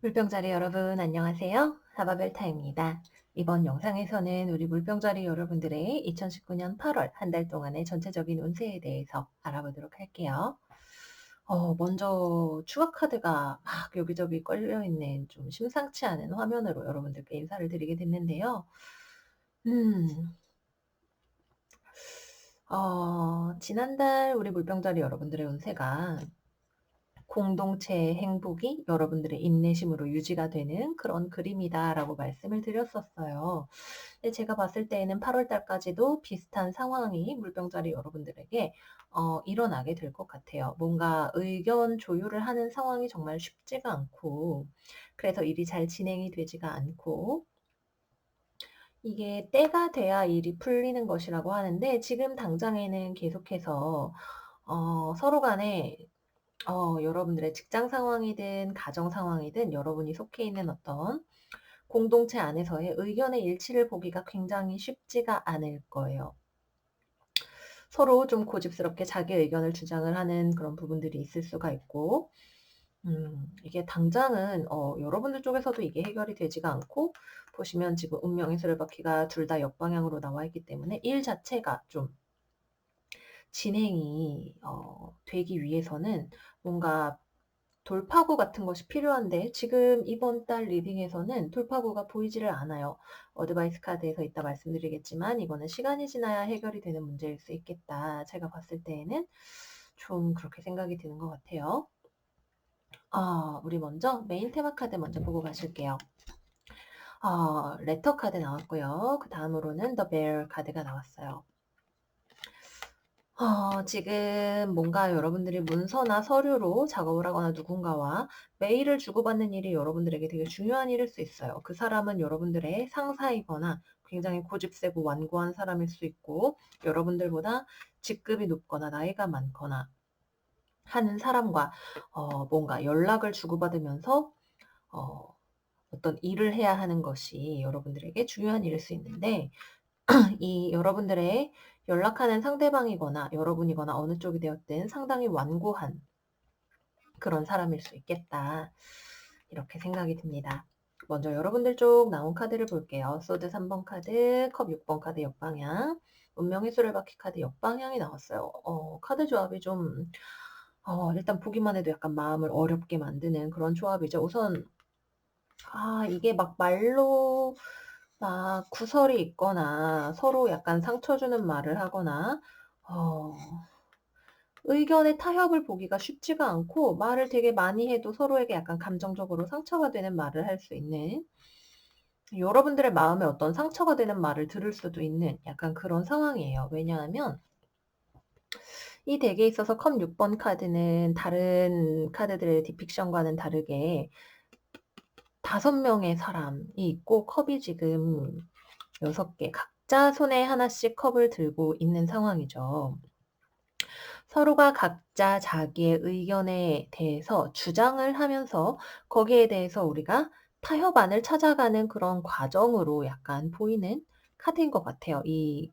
물병자리 여러분 안녕하세요. 하바벨타입니다. 이번 영상에서는 우리 물병자리 여러분들의 2019년 8월 한 달 동안의 전체적인 운세에 대해서 알아보도록 할게요. 먼저 추가 카드가 막 여기저기 걸려있는 좀 심상치 않은 화면으로 여러분들께 인사를 드리게 됐는데요. 음, 지난달 우리 물병자리 여러분들의 운세가 공동체의 행복이 여러분들의 인내심으로 유지가 되는 그런 그림이다라고 말씀을 드렸었어요. 근데 제가 봤을 때에는 8월 달까지도 비슷한 상황이 물병자리 여러분들에게 일어나게 될 것 같아요. 뭔가 의견 조율을 하는 상황이 정말 쉽지가 않고, 그래서 일이 잘 진행이 되지가 않고, 이게 때가 돼야 일이 풀리는 것이라고 하는데, 지금 당장에는 계속해서 서로 간에 여러분들의 직장 상황이든 가정 상황이든 여러분이 속해 있는 어떤 공동체 안에서의 의견의 일치를 보기가 굉장히 쉽지가 않을 거예요. 서로 좀 고집스럽게 자기 의견을 주장을 하는 그런 부분들이 있을 수가 있고, 이게 당장은 여러분들 쪽에서도 이게 해결이 되지가 않고, 보시면 지금 운명의 수레바퀴가 둘 다 역방향으로 나와 있기 때문에 일 자체가 좀 진행이 되기 위해서는 뭔가 돌파구 같은 것이 필요한데, 지금 이번 달 리딩에서는 돌파구가 보이지를 않아요. 어드바이스 카드에서 이따 말씀드리겠지만 이거는 시간이 지나야 해결이 되는 문제일 수 있겠다. 제가 봤을 때에는 좀 그렇게 생각이 드는 것 같아요. 우리 먼저 메인 테마 카드 먼저 보고 가실게요. 레터 카드 나왔고요. 그 다음으로는 The Bear 카드가 나왔어요. 지금 뭔가 여러분들이 문서나 서류로 작업을 하거나 누군가와 메일을 주고받는 일이 여러분들에게 되게 중요한 일일 수 있어요. 그 사람은 여러분들의 상사이거나 굉장히 고집세고 완고한 사람일 수 있고, 여러분들보다 직급이 높거나 나이가 많거나 하는 사람과 뭔가 연락을 주고받으면서 어떤 일을 해야 하는 것이 여러분들에게 중요한 일일 수 있는데, 이 여러분들의 연락하는 상대방이거나 여러분이거나 어느 쪽이 되었든 상당히 완고한 그런 사람일 수 있겠다. 이렇게 생각이 듭니다. 먼저 여러분들 쪽 나온 카드를 볼게요. 소드 3번 카드, 컵 6번 카드 역방향, 운명의 수레바퀴 카드 역방향이 나왔어요. 카드 조합이 좀 일단 보기만 해도 약간 마음을 어렵게 만드는 그런 조합이죠. 우선 이게 막 말로 막 구설이 있거나 서로 약간 상처 주는 말을 하거나 어 의견의 타협을 보기가 쉽지가 않고, 말을 되게 많이 해도 서로에게 약간 감정적으로 상처가 되는 말을 할 수 있는, 여러분들의 마음에 어떤 상처가 되는 말을 들을 수도 있는 약간 그런 상황이에요. 왜냐하면 이 덱에 있어서 컵 6번 카드는 다른 카드들의 디픽션과는 다르게 5명의 사람이 있고, 컵이 지금 6개, 각자 손에 하나씩 컵을 들고 있는 상황이죠. 서로가 각자 자기의 의견에 대해서 주장을 하면서 거기에 대해서 우리가 타협안을 찾아가는 그런 과정으로 약간 보이는 카드인 것 같아요. 이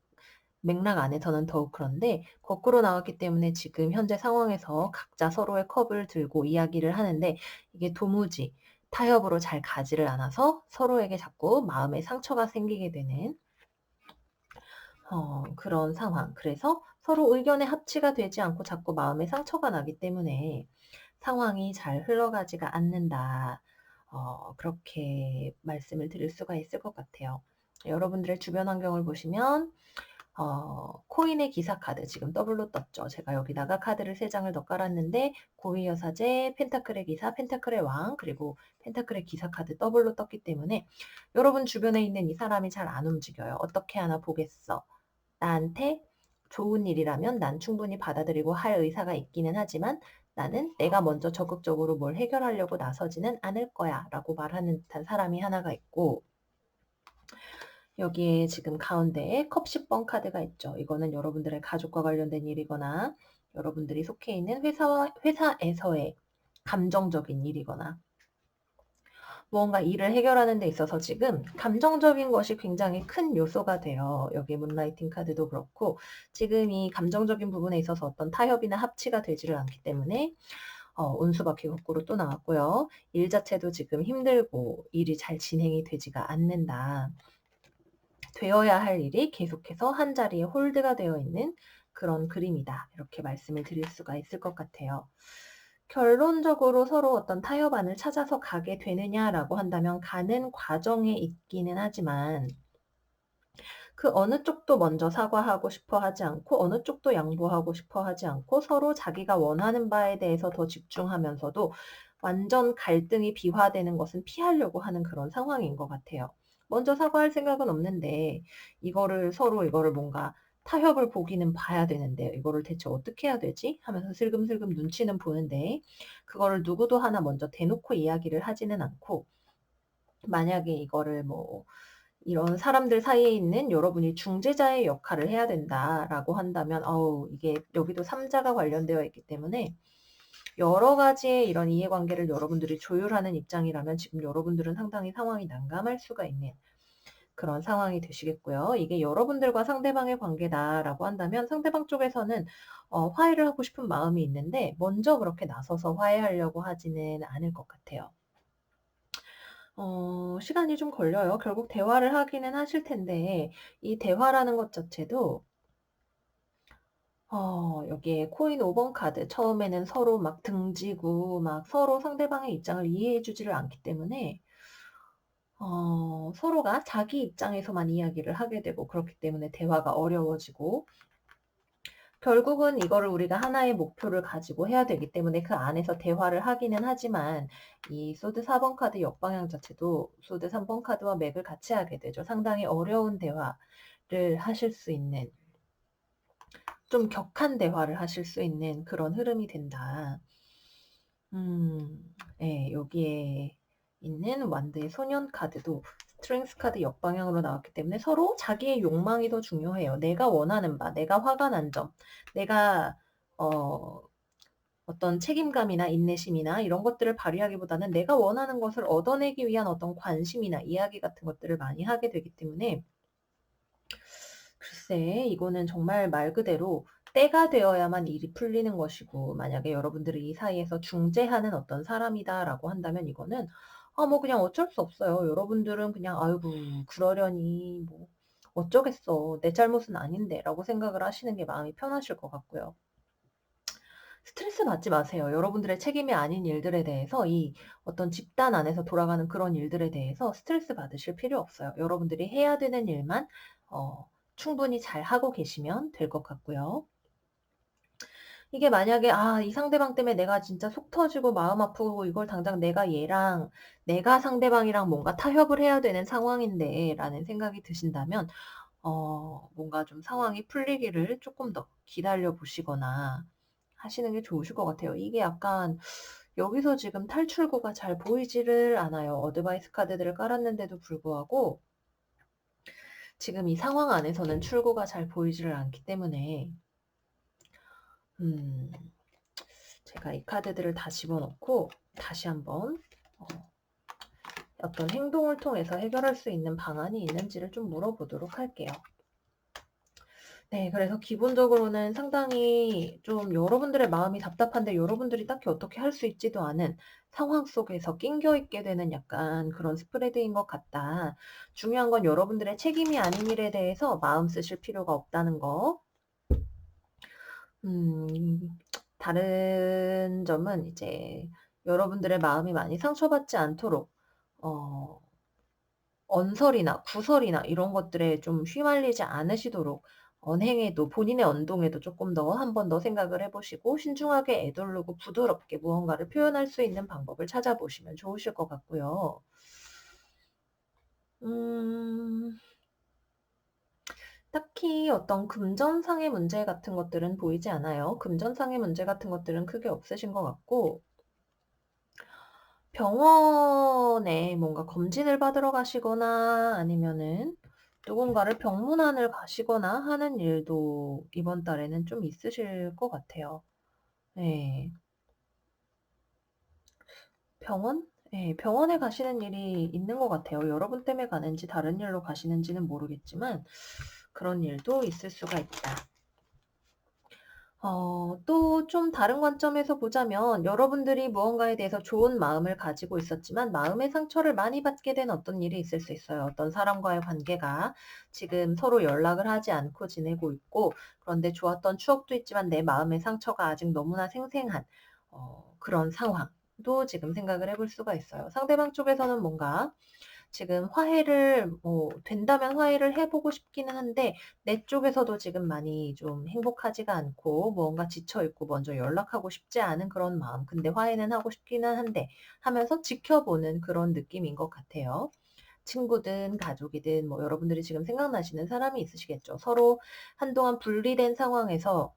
맥락 안에서는 더욱 그런데, 거꾸로 나왔기 때문에 지금 현재 상황에서 각자 서로의 컵을 들고 이야기를 하는데, 이게 도무지 타협으로 잘 가지를 않아서 서로에게 자꾸 마음에 상처가 생기게 되는 그런 상황. 그래서 서로 의견의 합치가 되지 않고 자꾸 마음에 상처가 나기 때문에 상황이 잘 흘러가지가 않는다. 그렇게 말씀을 드릴 수가 있을 것 같아요. 여러분들의 주변 환경을 보시면 코인의 기사 카드 지금 더블로 떴죠. 제가 여기다가 카드를 3장을 더 깔았는데, 고위 여사제, 펜타클의 기사, 펜타클의 왕, 그리고 펜타클의 기사 카드 더블로 떴기 때문에 여러분 주변에 있는 이 사람이 잘 안 움직여요. 어떻게 하나 보겠어. 나한테 좋은 일이라면 난 충분히 받아들이고 할 의사가 있기는 하지만 나는 내가 먼저 적극적으로 뭘 해결하려고 나서지는 않을 거야 라고 말하는 듯한 사람이 하나가 있고, 여기에 지금 가운데에 컵 10번 카드가 있죠. 이거는 여러분들의 가족과 관련된 일이거나 여러분들이 속해 있는 회사에서의 감정적인 일이거나 무언가 일을 해결하는 데 있어서 지금 감정적인 것이 굉장히 큰 요소가 돼요. 여기 문라이팅 카드도 그렇고, 지금 이 감정적인 부분에 있어서 어떤 타협이나 합치가 되지를 않기 때문에 운수바퀴 거꾸로 또 나왔고요. 일 자체도 지금 힘들고 일이 잘 진행이 되지가 않는다. 되어야 할 일이 계속해서 한 자리에 홀드가 되어 있는 그런 그림이다. 이렇게 말씀을 드릴 수가 있을 것 같아요. 결론적으로 서로 어떤 타협안을 찾아서 가게 되느냐라고 한다면 가는 과정에 있기는 하지만 그 어느 쪽도 먼저 사과하고 싶어 하지 않고 어느 쪽도 양보하고 싶어 하지 않고 서로 자기가 원하는 바에 대해서 더 집중하면서도 완전 갈등이 비화되는 것은 피하려고 하는 그런 상황인 것 같아요. 먼저 사과할 생각은 없는데 서로 이거를 뭔가 타협을 보기는 봐야 되는데 '이거를 대체 어떻게 해야 되지?' 하면서 슬금슬금 눈치는 보는데 그거를 누구도 하나 먼저 대놓고 이야기를 하지는 않고 만약에 이거를 뭐 이런 사람들 사이에 있는 여러분이 중재자의 역할을 해야 된다라고 한다면 이게 여기도 3 자가 관련되어 있기 때문에 여러 가지의 이런 이해관계를 여러분들이 조율하는 입장이라면 지금 여러분들은 상당히 상황이 난감할 수가 있는 그런 상황이 되시겠고요. 이게 여러분들과 상대방의 관계다라고 한다면 상대방 쪽에서는 화해를 하고 싶은 마음이 있는데 먼저 그렇게 나서서 화해하려고 하지는 않을 것 같아요. 시간이 좀 걸려요. 결국 대화를 하기는 하실 텐데 이 대화라는 것 자체도 여기에 코인 5번 카드 처음에는 서로 막 등지고 막 서로 상대방의 입장을 이해해 주지를 않기 때문에 서로가 자기 입장에서만 이야기를 하게 되고 그렇기 때문에 대화가 어려워지고 결국은 이거를 우리가 하나의 목표를 가지고 해야 되기 때문에 그 안에서 대화를 하기는 하지만 이 소드 4번 카드 역방향 자체도 소드 3번 카드와 맥을 같이 하게 되죠. 상당히 어려운 대화를 하실 수 있는 좀 격한 대화를 하실 수 있는 그런 흐름이 된다. 예. 여기에 있는 완드의 소년 카드도 스트렝스 카드 역방향으로 나왔기 때문에 서로 자기의 욕망이 더 중요해요. 내가 원하는 바, 내가 화가 난 점, 내가 어 어떤 책임감이나 인내심이나 이런 것들을 발휘하기보다는 내가 원하는 것을 얻어내기 위한 어떤 관심이나 이야기 같은 것들을 많이 하게 되기 때문에 글쎄 이거는 정말 말 그대로 때가 되어야만 일이 풀리는 것이고 만약에 여러분들이 이 사이에서 중재하는 어떤 사람이다라고 한다면 이거는 뭐 그냥 어쩔 수 없어요. 여러분들은 그냥 '아이고 그러려니 뭐 어쩌겠어. 내 잘못은 아닌데.'라고 생각을 하시는 게 마음이 편하실 것 같고요. 스트레스 받지 마세요. 여러분들의 책임이 아닌 일들에 대해서 이 어떤 집단 안에서 돌아가는 그런 일들에 대해서 스트레스 받으실 필요 없어요. 여러분들이 해야 되는 일만 충분히 잘하고 계시면 될 것 같고요. 이게 만약에 '이 상대방 때문에 내가 진짜 속 터지고 마음 아프고 이걸 당장 내가 상대방이랑 뭔가 타협을 해야 되는 상황인데.'라는 생각이 드신다면 뭔가 좀 상황이 풀리기를 쪼끔 더 기다려 보시거나 하시는 게 좋으실 것 같아요. 이게 약간 여기서 지금 탈출구가 잘 보이지를 않아요. 어드바이스 카드들을 깔았는데도 불구하고 지금 이 상황 안에서는 출구가 잘 보이지를 않기 때문에 음 제가 이 카드들을 다 집어넣고 다시 한번 어 어떤 행동을 통해서 해결할 수 있는 방안이 있는지를 좀 물어보도록 할게요. 네. 그래서 기본적으로는 상당히 좀 여러분들의 마음이 답답한데 여러분들이 딱히 어떻게 할 수 있지도 않은 상황 속에서 낑겨 있게 되는 약간 그런 스프레드인 것 같다. 중요한 건 여러분들의 책임이 아닌 일에 대해서 마음 쓰실 필요가 없다는 거. 음 다른 점은 이제 여러분들의 마음이 많이 상처받지 않도록 어 언설이나 구설이나 이런 것들에 좀 휘말리지 않으시도록 언행에도 본인의 언동에도 쪼끔 더 한 번 더 생각을 해 보시고 신중하게 에둘르고 부드럽게 무언가를 표현할 수 있는 방법을 찾아보시면 좋으실 것 같고요. 음 딱히 어떤 금전상의 문제 같은 것들은 보이지 않아요. 금전상의 문제 같은 것들은 크게 없으신 것 같고 병원에 뭔가 검진을 받으러 가시거나 아니면은 누군가를 병문안을 가시거나 하는 일도 이번 달에는 좀 있으실 것 같아요. 네. 병원? 예. 병원에 가시는 일이 있는 것 같아요. 여러분 때문에 가는지 다른 일로 가시는지는 모르겠지만 그런 일도 있을 수가 있다. 또 좀 다른 관점에서 보자면 여러분들이 무언가에 대해서 좋은 마음을 가지고 있었지만 마음의 상처를 많이 받게 된 어떤 일이 있을 수 있어요. 어떤 사람과의 관계가 지금 서로 연락을 하지 않고 지내고 있고, 그런데 좋았던 추억도 있지만 내 마음의 상처가 아직 너무나 생생한 그런 상황도 지금 생각을 해볼 수가 있어요. 상대방 쪽에서는 뭔가 지금 화해를 된다면 화해를 해 보고 싶기는 한데 내 쪽에서도 지금 많이 좀 행복하지가 않고 무언가 지쳐 있고 먼저 연락하고 싶지 않은 그런 마음. 근데 화해는 하고 싶기는 한데 하면서 지켜보는 그런 느낌인 것 같아요. 친구든 가족이든 뭐 여러분들이 지금 생각나시는 사람이 있으시겠죠. 서로 한동안 분리된 상황에서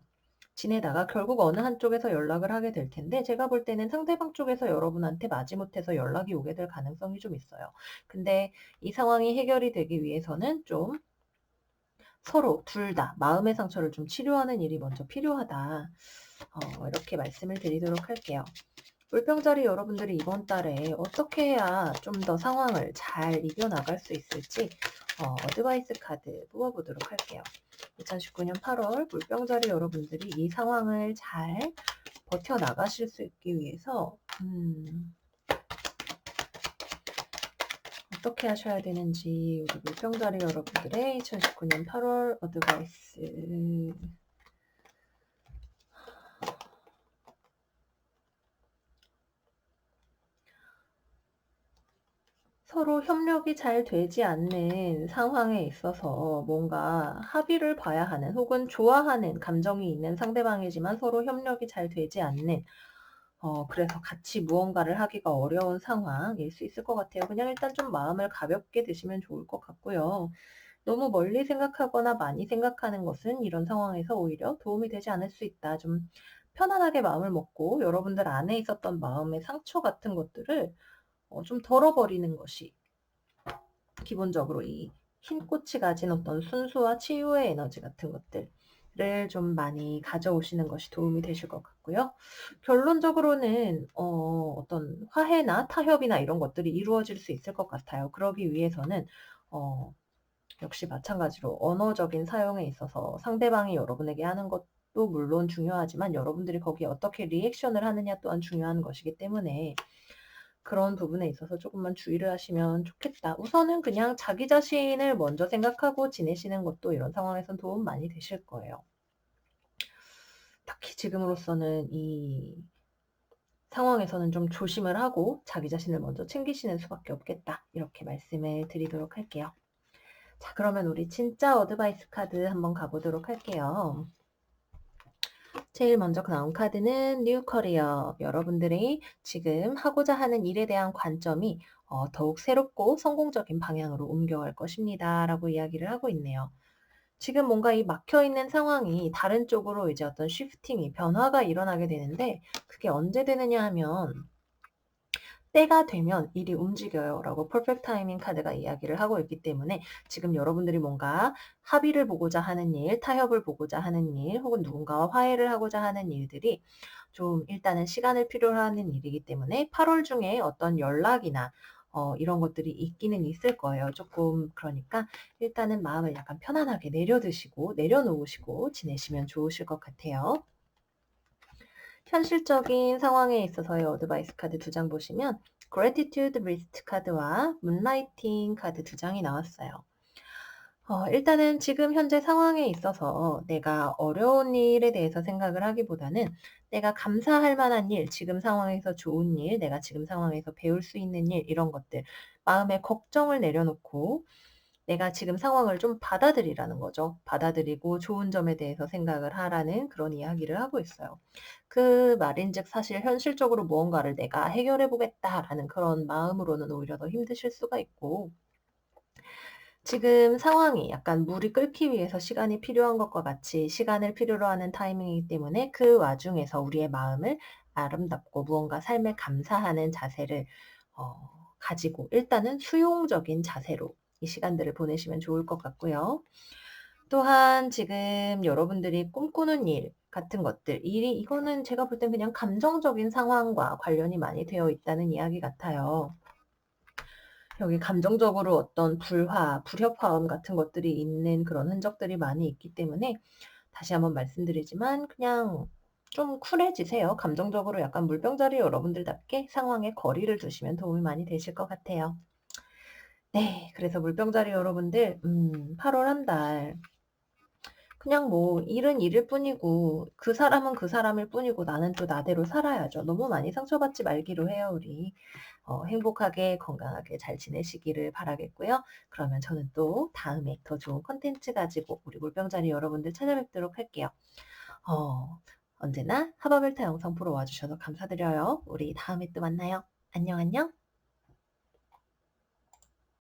지내다가 결국 어느 한쪽에서 연락을 하게 될 텐데, 제가 볼 때는 상대방 쪽에서 여러분한테 마지못해서 연락이 오게 될 가능성이 좀 있어요. 근데 이 상황이 해결이 되기 위해서는 좀 서로 둘 다 마음의 상처를 좀 치료하는 일이 먼저 필요하다. 이렇게 말씀을 드리도록 할게요. 물병자리 여러분들이 이번 달에 어떻게 해야 좀 더 상황을 잘 이겨나갈 수 있을지 어드바이스 카드 뽑아보도록 할게요. 2019년 8월 물병자리 여러분들이 이 상황을 잘 버텨나가실 수 있기 위해서 어떻게 하셔야 되는지 우리 물병자리 여러분들의 2019년 8월 어드바이스. 서로 협력이 잘 되지 않는 상황에 있어서 뭔가 합의를 봐야 하는, 혹은 좋아하는 감정이 있는 상대방이지만 서로 협력이 잘 되지 않는, 그래서 같이 무언가를 하기가 어려운 상황일 수 있을 것 같아요. 그냥 일단 좀 마음을 가볍게 드시면 좋을 것 같고요. 너무 멀리 생각하거나 많이 생각하는 것은 이런 상황에서 오히려 도움이 되지 않을 수 있다. 좀 편안하게 마음을 먹고 여러분들 안에 있었던 마음의 상처 같은 것들을 좀 덜어버리는 것이 기본적으로 이 흰 꽃이 가진 어떤 순수와 치유의 에너지 같은 것들을 좀 많이 가져오시는 것이 도움이 되실 것 같고요. 결론적으로는 어떤 화해나 타협이나 이런 것들이 이루어질 수 있을 것 같아요. 그러기 위해서는 어 역시 마찬가지로 언어적인 사용에 있어서 상대방이 여러분에게 하는 것도 물론 중요하지만 여러분들이 거기에 어떻게 리액션을 하느냐 또한 중요한 것이기 때문에 그런 부분에 있어서 조금만 주의를 하시면 좋겠다. 우선은 그냥 자기 자신을 먼저 생각하고 지내시는 것도 이런 상황에선 도움 많이 되실 거예요. 특히 지금으로서는 이 상황에서는 좀 조심을 하고 자기 자신을 먼저 챙기시는 수밖에 없겠다. 이렇게 말씀을 드리도록 할게요. 자, 그러면 우리 진짜 어드바이스 카드 한번 가보도록 할게요. 제일 먼저 나온 카드는 뉴 커리어. 여러분들이 지금 하고자 하는 일에 대한 관점이 더욱 새롭고 성공적인 방향으로 옮겨갈 것입니다. 라고 이야기를 하고 있네요. 지금 뭔가 이 막혀있는 상황이 다른 쪽으로 이제 어떤 쉬프팅이, 변화가 일어나게 되는데 그게 언제 되느냐 하면 때가 되면 일이 움직여요 라고 퍼펙트 타이밍 카드가 이야기를 하고 있기 때문에 지금 여러분들이 뭔가 합의를 보고자 하는 일, 타협을 보고자 하는 일, 혹은 누군가와 화해를 하고자 하는 일들이 좀 일단은 시간을 필요로 하는 일이기 때문에 8월 중에 어떤 연락이나 이런 것들이 있기는 있을 거예요. 조금 그러니까 일단은 마음을 약간 편안하게 내려놓으시고 지내시면 좋으실 것 같아요. 현실적인 상황에 있어서의 어드바이스 카드 2장 보시면 Gratitude List 카드와 Moonlighting 카드 2장이 나왔어요. 일단은 지금 현재 상황에 있어서 내가 어려운 일에 대해서 생각을 하기보다는 내가 감사할 만한 일, 지금 상황에서 좋은 일, 내가 지금 상황에서 배울 수 있는 일, 이런 것들, 마음의 걱정을 내려놓고 내가 지금 상황을 좀 받아들이라는 거죠. 받아들이고 좋은 점에 대해서 생각을 하라는 그런 이야기를 하고 있어요. 그 말인즉 사실 현실적으로 무언가를 내가 해결해 보겠다라는 그런 마음으로는 오히려 더 힘드실 수가 있고, 지금 상황이 약간 물이 끓기 위해서 시간이 필요한 것과 같이 시간을 필요로 하는 타이밍이기 때문에 그 와중에서 우리의 마음을 아름답고 무언가 삶에 감사하는 자세를 가지고 일단은 수용적인 자세로 이 시간들을 보내시면 좋을 것 같고요. 또한 지금 여러분들이 꿈꾸는 일 같은 것들, 이거는 제가 볼 땐 그냥 감정적인 상황과 관련이 많이 되어 있다는 이야기 같아요. 여기 감정적으로 어떤 불협화음 같은 것들이 있는 그런 흔적들이 많이 있기 때문에 다시 한번 말씀드리지만 그냥 좀 쿨해지세요. 감정적으로 약간 물병자리 여러분들답게 상황에 거리를 두시면 도움이 많이 되실 것 같아요. 네. 그래서 물병자리 여러분들 8월 한 달 그냥 뭐 일은 일일 뿐이고 그 사람은 그 사람일 뿐이고 나는 또 나대로 살아야죠. 너무 많이 상처받지 말기로 해요 우리. 행복하게 건강하게 잘 지내시기를 바라겠고요. 그러면 저는 또 다음에 더 좋은 콘텐츠 가지고 우리 물병자리 여러분들 찾아뵙도록 할게요. 언제나 하바벨타 영상 보러 와 주셔서 감사드려요. 우리 다음에 또 만나요. 안녕, 안녕.